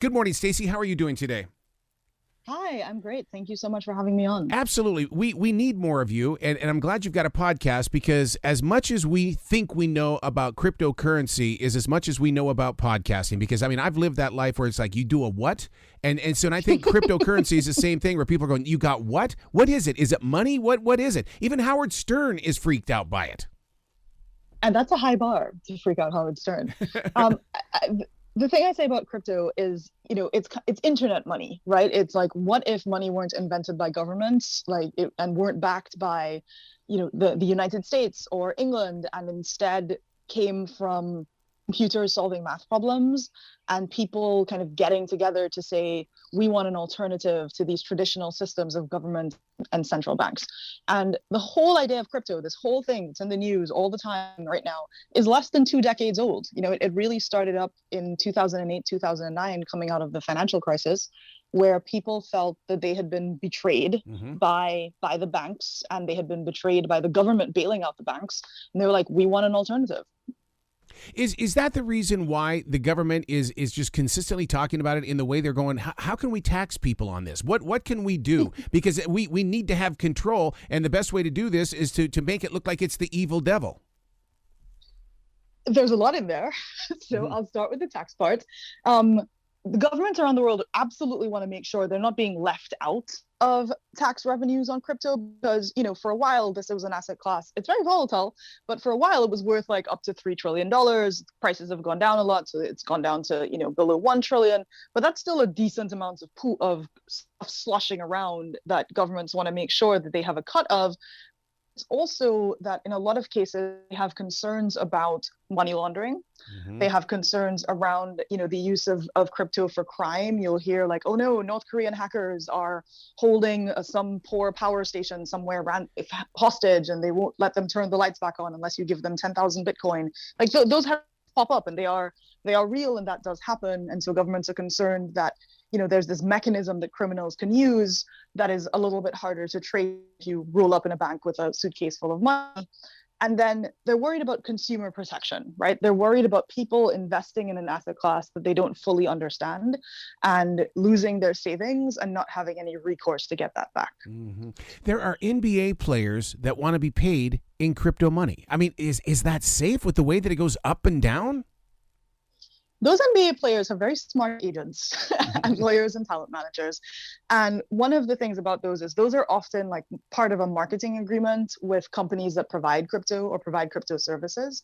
Good morning, Stacy. How are you doing today? Hi, I'm great. Thank you so much for having me on. Absolutely. We need more of you, and I'm glad you've got a podcast because as much as we think we know about cryptocurrency is as much as we know about podcasting. Because, I mean, I've lived that life where it's like, you do a what? And I think cryptocurrency is the same thing where people are going, you got what? What is it? Is it money? What is it? Even Howard Stern is freaked out by it. And that's a high bar to freak out Howard Stern. Um, I, the thing I say about crypto is, it's internet money, right? It's like, what if money weren't invented by governments, and weren't backed by, the United States or England, and instead came from computers solving math problems and people kind of getting together to say, we want an alternative to these traditional systems of government and central banks. And the whole idea of crypto, this whole thing that's in the news all the time right now, is less than 2 decades old. It really started up in 2008, 2009, coming out of the financial crisis, where people felt that they had been betrayed by the banks, and they had been betrayed by the government bailing out the banks. And they were like, we want an alternative. Is that the reason why the government is just consistently talking about it in the way they're going? How can we tax people on this? What can we do? Because we need to have control, and the best way to do this is to make it look like it's the evil devil. There's a lot in there. So I'll start with the tax part. The governments around the world absolutely want to make sure they're not being left out of tax revenues on crypto because, for a while, this was an asset class. It's very volatile, but for a while it was worth like up to $3 trillion. Prices have gone down a lot, so it's gone down to, below 1 trillion, but that's still a decent amount of stuff sloshing around that governments want to make sure that they have a cut of. It's also that in a lot of cases, they have concerns about money laundering. They have concerns around, the use of crypto for crime. You'll hear like, oh no, North Korean hackers are holding some poor power station somewhere hostage, and they won't let them turn the lights back on unless you give them 10,000 Bitcoin. Like those have pop up, and they are real, and that does happen. And so governments are concerned that there's this mechanism that criminals can use that is a little bit harder to trace if you roll up in a bank with a suitcase full of money. And then they're worried about consumer protection, right? They're worried about people investing in an asset class that they don't fully understand and losing their savings and not having any recourse to get that back. There are NBA players that want to be paid in crypto money. I mean, is that safe with the way that it goes up and down? Those NBA players have very smart agents and lawyers and talent managers. And one of the things about those is those are often like part of a marketing agreement with companies that provide crypto or provide crypto services.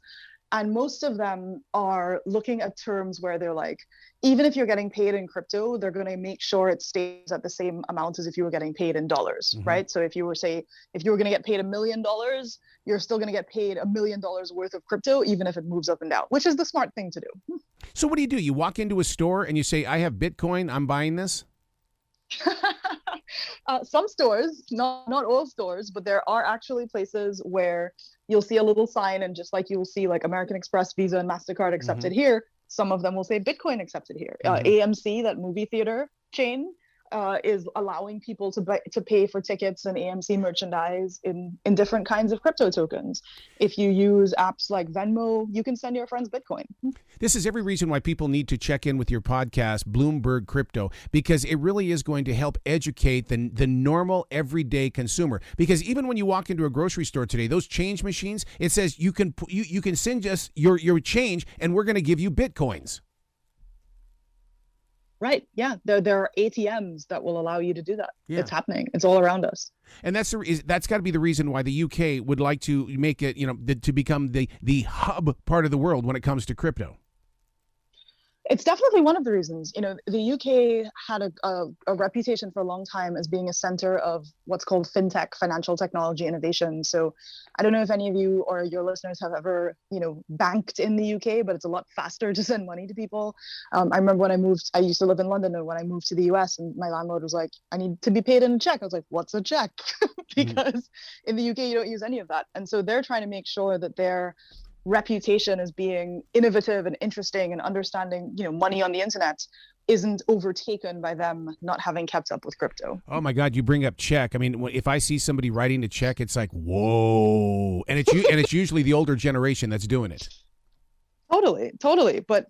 And most of them are looking at terms where they're like, even if you're getting paid in crypto, they're going to make sure it stays at the same amount as if you were getting paid in dollars, right? So if you were going to get paid $1 million, you're still going to get paid $1 million worth of crypto, even if it moves up and down, which is the smart thing to do. So what do? You walk into a store and you say, I have Bitcoin, I'm buying this? Some stores, not all stores, but there are actually places where you'll see a little sign, and just like you will see like American Express, Visa, and MasterCard accepted here, some of them will say Bitcoin accepted here. AMC, that movie theater chain, is allowing people to pay for tickets and AMC merchandise in different kinds of crypto tokens. If you use apps like Venmo, you can send your friends Bitcoin. This is every reason why people need to check in with your podcast, Bloomberg Crypto, because it really is going to help educate the normal everyday consumer. Because even when you walk into a grocery store today, those change machines, it says you can send us your change and we're going to give you Bitcoins. Right. Yeah. There are ATMs that will allow you to do that. Yeah. It's happening. It's all around us. And that's got to be the reason why the UK would like to make it, to become the hub part of the world when it comes to crypto. It's definitely one of the reasons. The UK had a reputation for a long time as being a center of what's called fintech, financial technology innovation. So I don't know if any of you or your listeners have ever, banked in the UK, but it's a lot faster to send money to people. I remember when I used to live in London, and when I moved to the US, and my landlord was like, I need to be paid in a check. I was like, what's a check? Because in the UK, you don't use any of that. And so they're trying to make sure that their reputation as being innovative and interesting and understanding, money on the internet isn't overtaken by them not having kept up with crypto. Oh my God, you bring up check. I mean, if I see somebody writing a check, it's like, whoa. And it's usually the older generation that's doing it. Totally. But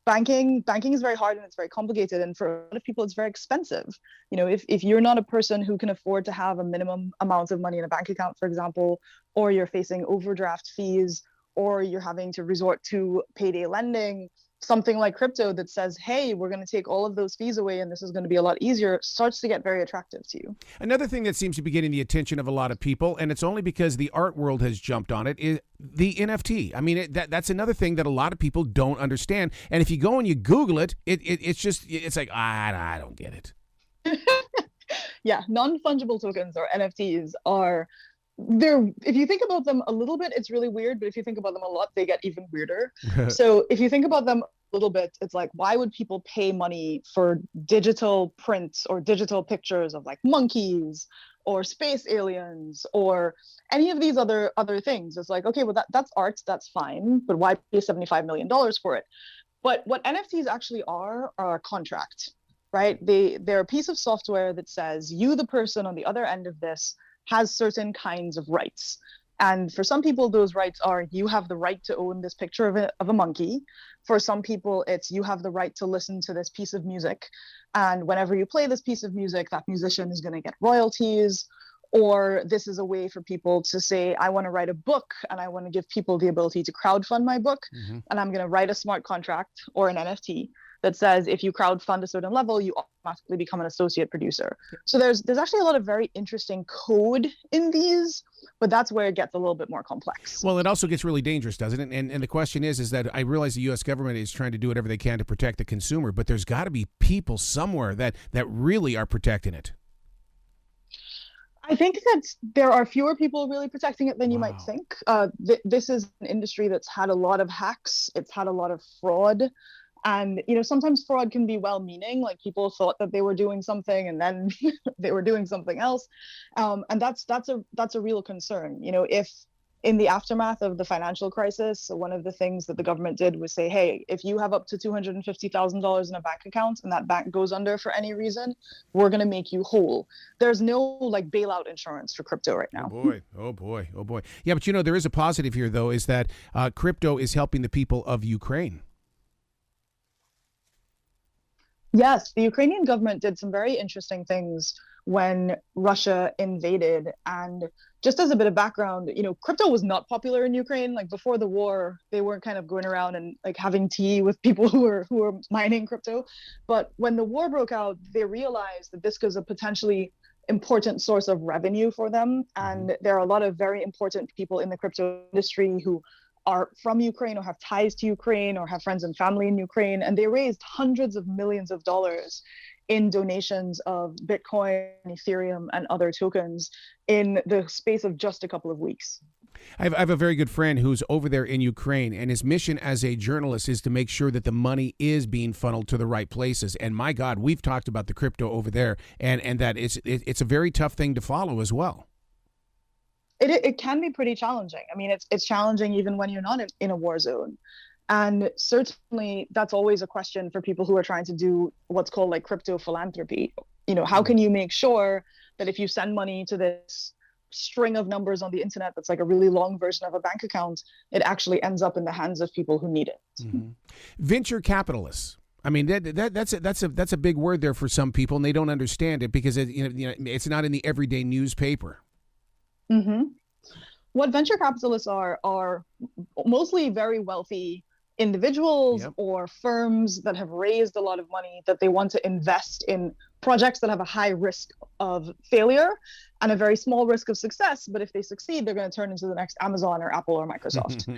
banking is very hard and it's very complicated. And for a lot of people, it's very expensive. If you're not a person who can afford to have a minimum amount of money in a bank account, for example, or you're facing overdraft fees, or you're having to resort to payday lending, something like crypto that says, hey, we're going to take all of those fees away and this is going to be a lot easier, starts to get very attractive to you. Another thing that seems to be getting the attention of a lot of people, and it's only because the art world has jumped on it, is the NFT. I mean, that's another thing that a lot of people don't understand. And if you go and you Google it, it's like, I don't get it. Yeah, non-fungible tokens or NFTs are if you think about them a little bit, it's really weird, but if you think about them a lot, they get even weirder. So if you think about them a little bit, it's like, why would people pay money for digital prints or digital pictures of like monkeys or space aliens or any of these other things? It's like, okay, well, that's art, that's fine, but why pay $75 million for it? But what NFTs actually are a contract, right? They're a piece of software that says you, the person on the other end of this, has certain kinds of rights. And for some people, those rights are you have the right to own this picture of a monkey. For some people, it's you have the right to listen to this piece of music. And whenever you play this piece of music, that musician is going to get royalties. Or this is a way for people to say, I want to write a book and I want to give people the ability to crowdfund my book. Mm-hmm. And I'm going to write a smart contract or an NFT that says if you crowdfund a certain level, you automatically become an associate producer. So there's actually a lot of very interesting code in these, but that's where it gets a little bit more complex. Well, it also gets really dangerous, doesn't it? And the question is that I realize the U.S. government is trying to do whatever they can to protect the consumer, but there's got to be people somewhere that really are protecting it. I think that there are fewer people really protecting it than you might think. This is an industry that's had a lot of hacks. It's had a lot of fraud. And, sometimes fraud can be well-meaning, like people thought that they were doing something and then they were doing something else. And that's a real concern. If in the aftermath of the financial crisis, one of the things that the government did was say, hey, if you have up to $250,000 in a bank account and that bank goes under for any reason, we're going to make you whole. There's no like bailout insurance for crypto right now. Oh boy. Yeah, but there is a positive here, though, is that crypto is helping the people of Ukraine. Yes, the Ukrainian government did some very interesting things when Russia invaded. And just as a bit of background, crypto was not popular in Ukraine. Like before the war, they weren't kind of going around and like having tea with people who were mining crypto. But when the war broke out, they realized that this was a potentially important source of revenue for them. And there are a lot of very important people in the crypto industry who are from Ukraine or have ties to Ukraine or have friends and family in Ukraine. And they raised hundreds of millions of dollars in donations of Bitcoin, Ethereum, and other tokens in the space of just a couple of weeks. I have a very good friend who's over there in Ukraine, and his mission as a journalist is to make sure that the money is being funneled to the right places. And my God, we've talked about the crypto over there, and that it's a very tough thing to follow as well. It can be pretty challenging. I mean, it's challenging even when you're not in a war zone. And certainly that's always a question for people who are trying to do what's called like crypto philanthropy. How can you make sure that if you send money to this string of numbers on the internet that's like a really long version of a bank account, it actually ends up in the hands of people who need it. Mm-hmm. Venture capitalists. I mean, that's a big word there for some people, and they don't understand it because it's not in the everyday newspaper. Mm-hmm. What venture capitalists are mostly very wealthy individuals or firms that have raised a lot of money that they want to invest in projects that have a high risk of failure and a very small risk of success. But if they succeed, they're going to turn into the next Amazon or Apple or Microsoft.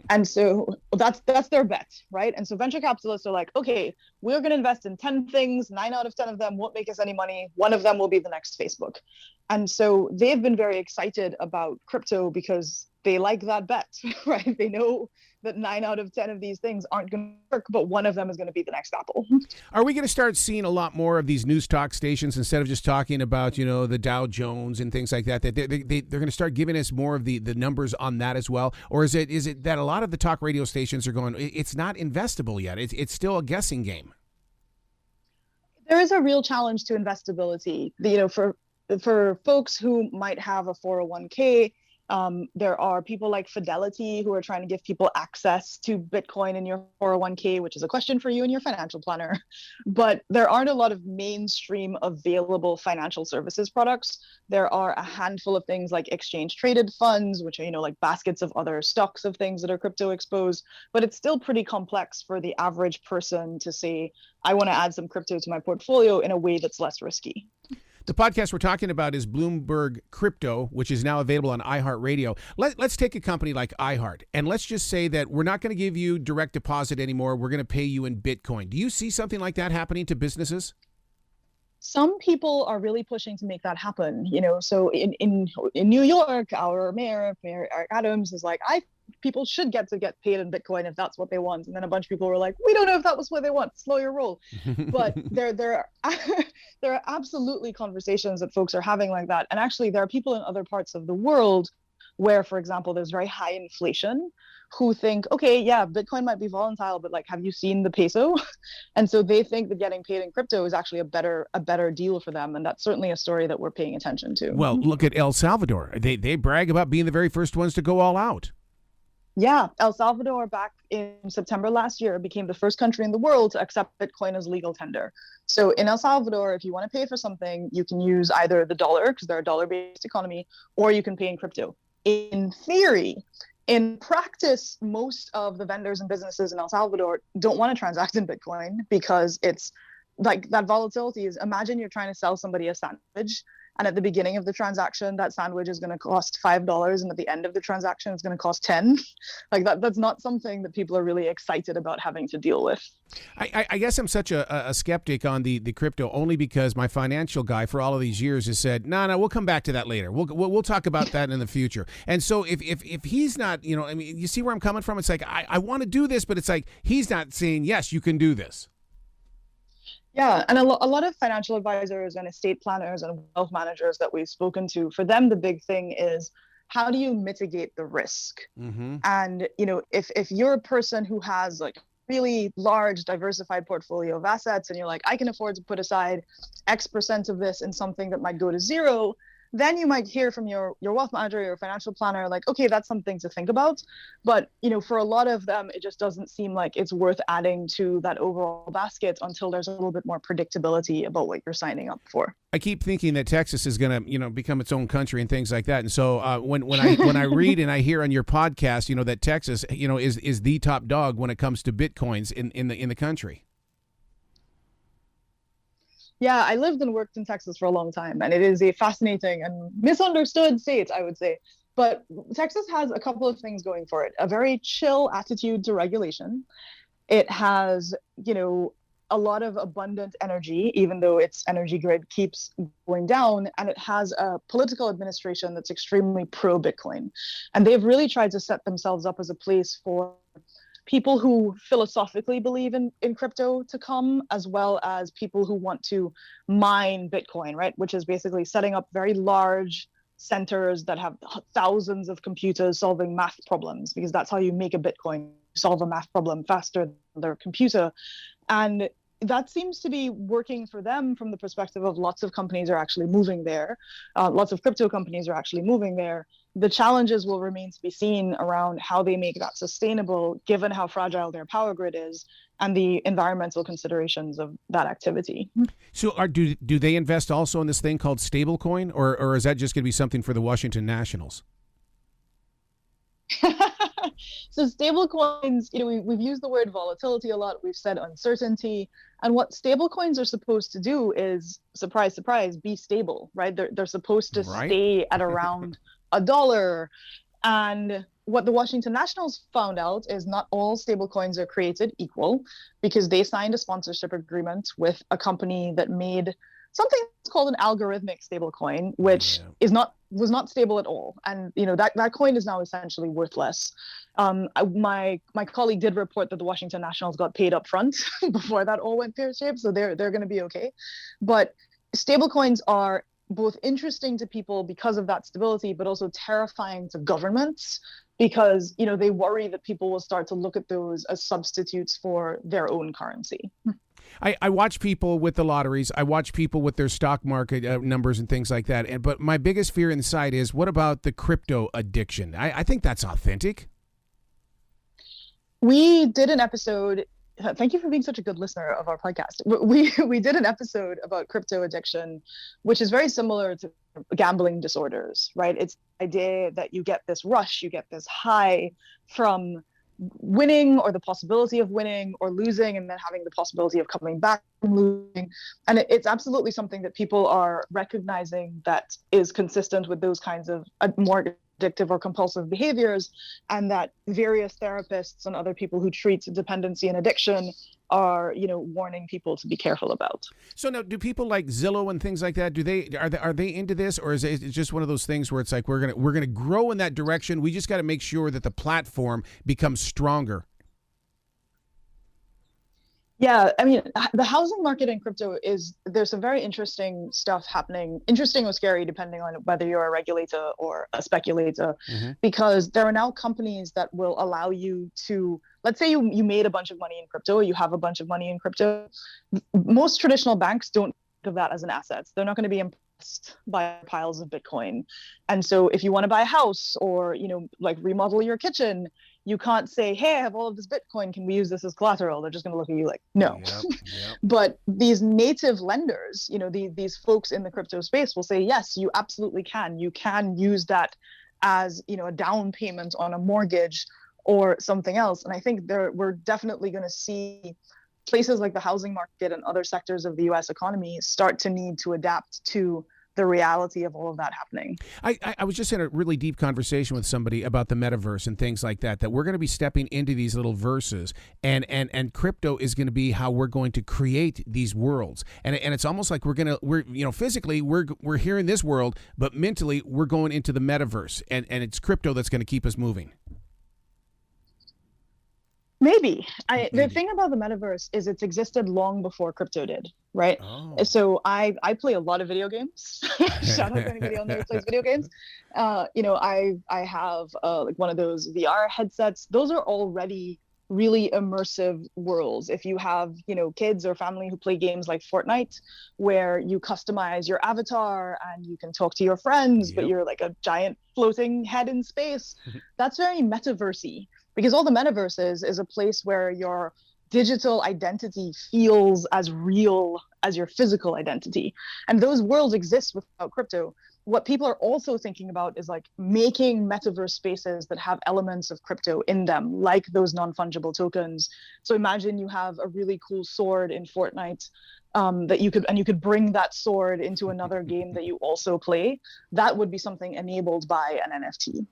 And so that's their bet, right? And so venture capitalists are like, okay, we're going to invest in 10 things. 9 out of 10 of them won't make us any money. One of them will be the next Facebook. And so they've been very excited about crypto because they like that bet, right? They know that 9 out of 10 of these things aren't going to work, but one of them is going to be the next Apple. Are we going to start seeing a lot more of these news talk stations instead of just talking about, the Dow Jones and things like that? That they're going to start giving us more of the numbers on that as well? Or is it that a lot of the talk radio stations are going, it's not investable yet. It's still a guessing game. There is a real challenge to investability. For folks who might have a 401k, There are people like Fidelity who are trying to give people access to Bitcoin in your 401k, which is a question for you and your financial planner. But there aren't a lot of mainstream available financial services products. There are a handful of things like exchange traded funds, which are, like baskets of other stocks of things that are crypto exposed. But it's still pretty complex for the average person to say, I want to add some crypto to my portfolio in a way that's less risky. The podcast we're talking about is Bloomberg Crypto, which is now available on iHeartRadio. Let's take a company like iHeart, and let's just say that we're not going to give you direct deposit anymore. We're going to pay you in Bitcoin. Do you see something like that happening to businesses? Some people are really pushing to make that happen. So in New York, our mayor Eric Adams, is like, people should get paid in Bitcoin if that's what they want. And then a bunch of people were like, we don't know if that was what they want. Slow your roll. But there are absolutely conversations that folks are having like that. And actually, there are people in other parts of the world where, for example, there's very high inflation who think, okay, yeah, Bitcoin might be volatile, but like, have you seen the peso? And so they think that getting paid in crypto is actually a better deal for them. And that's certainly a story that we're paying attention to. Well, look at El Salvador. They brag about being the very first ones to go all out. Yeah, El Salvador back in September last year became the first country in the world to accept Bitcoin as legal tender. So in El Salvador, if you want to pay for something, you can use either the dollar, because they're a dollar-based economy, or you can pay in crypto. In theory, in practice, most of the vendors and businesses in El Salvador don't want to transact in Bitcoin because it's like that volatility is, imagine you're trying to sell somebody a sandwich. And at the beginning of the transaction, that sandwich is going to cost $5, and at the end of the transaction, it's going to cost $10. Like that's not something that people are really excited about having to deal with. I guess I'm such a skeptic on the crypto only because my financial guy for all of these years has said, no, we'll come back to that later. We'll talk about that in the future. And so if he's not, you see where I'm coming from? It's like, I want to do this, but it's like, he's not saying, yes, you can do this. Yeah, and a lot of financial advisors and estate planners and wealth managers that we've spoken to, for them, the big thing is, how do you mitigate the risk? Mm-hmm. And, if you're a person who has like really large diversified portfolio of assets and you're like, I can afford to put aside X% of this in something that might go to zero, then you might hear from your wealth manager, your financial planner, like, okay, that's something to think about. But, for a lot of them, it just doesn't seem like it's worth adding to that overall basket until there's a little bit more predictability about what you're signing up for. I keep thinking that Texas is going to, become its own country and things like that. And so when I read and I hear on your podcast, that Texas, is the top dog when it comes to Bitcoins in the country. Yeah, I lived and worked in Texas for a long time, and it is a fascinating and misunderstood state, I would say. But Texas has a couple of things going for it. A very chill attitude to regulation. It has, a lot of abundant energy, even though its energy grid keeps going down, and it has a political administration that's extremely pro-Bitcoin. And they've really tried to set themselves up as a place for people who philosophically believe in crypto to come, as well as people who want to mine Bitcoin, right? Which is basically setting up very large centers that have thousands of computers solving math problems, because that's how you make a Bitcoin, solve a math problem faster than their computer. And that seems to be working for them from the perspective of lots of companies are actually moving there. Lots of crypto companies are actually moving there. The challenges will remain to be seen around how they make that sustainable, given how fragile their power grid is and the environmental considerations of that activity. So do they invest also in this thing called stablecoin, or is that just going to be something for the Washington Nationals? So stablecoins, we've used the word volatility a lot. We've said uncertainty. And what stablecoins are supposed to do is, surprise, surprise, be stable, right? They're supposed to stay at around $1. And what the Washington Nationals found out is not all stablecoins are created equal, because they signed a sponsorship agreement with a company that made something called an algorithmic stablecoin, which was not stable at all. And that coin is now essentially worthless. My colleague did report that the Washington Nationals got paid up front before that all went pear-shaped, so they're going to be okay. But stablecoins are both interesting to people because of that stability, but also terrifying to governments because, they worry that people will start to look at those as substitutes for their own currency. I watch people with the lotteries. I watch people with their stock market numbers and things like that. But my biggest fear inside is, what about the crypto addiction? I think that's authentic. We did an episode. Thank you for being such a good listener of our podcast. We did an episode about crypto addiction, which is very similar to gambling disorders, right? It's the idea that you get this rush, you get this high from winning or the possibility of winning or losing, and then having the possibility of coming back from losing. And it's absolutely something that people are recognizing that is consistent with those kinds of more addictive or compulsive behaviors, and that various therapists and other people who treat dependency and addiction are, warning people to be careful about. So now, do people like Zillow and things like that, are they into this, or is it just one of those things where it's like we're gonna grow in that direction? We just got to make sure that the platform becomes stronger. Yeah, I mean, the housing market in crypto there's some very interesting stuff happening, interesting or scary, depending on whether you're a regulator or a speculator, because there are now companies that will allow you to, let's say you made a bunch of money in crypto, or you have a bunch of money in crypto. Most traditional banks don't think of that as an asset. They're not going to be impressed by piles of Bitcoin. And so if you want to buy a house or, like remodel your kitchen, you can't say, hey, I have all of this Bitcoin. Can we use this as collateral? They're just going to look at you like, no. Yep. But these native lenders, these folks in the crypto space will say, yes, you absolutely can. You can use that as, a down payment on a mortgage or something else. And I think we're definitely going to see places like the housing market and other sectors of the US economy start to need to adapt to the reality of all of that happening. I was just in a really deep conversation with somebody about the metaverse and things like that we're going to be stepping into these little verses, and crypto is going to be how we're going to create these worlds. And it's almost like we're physically we're here in this world, but mentally we're going into the metaverse, and it's crypto that's going to keep us moving. Maybe. The thing about the metaverse is it's existed long before crypto did, right? Oh. So I play a lot of video games. Shout out to anybody on there who plays video games. I have like one of those VR headsets. Those are already really immersive worlds. If you have, kids or family who play games like Fortnite, where you customize your avatar and you can talk to your friends, but you're like a giant floating head in space, that's very metaversy. Because all the metaverse is a place where your digital identity feels as real as your physical identity. And those worlds exist without crypto. What people are also thinking about is like making metaverse spaces that have elements of crypto in them, like those non-fungible tokens. So imagine you have a really cool sword in Fortnite that you could bring that sword into another game that you also play. That would be something enabled by an NFT.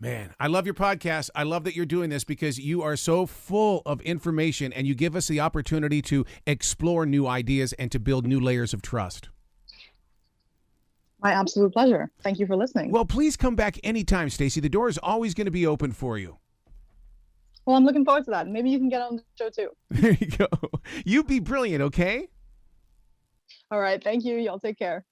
Man, I love your podcast. I love that you're doing this because you are so full of information and you give us the opportunity to explore new ideas and to build new layers of trust. My absolute pleasure. Thank you for listening. Well, please come back anytime, Stacy. The door is always going to be open for you. Well, I'm looking forward to that. Maybe you can get on the show too. There you go. You be brilliant, okay? All right. Thank you. Y'all take care.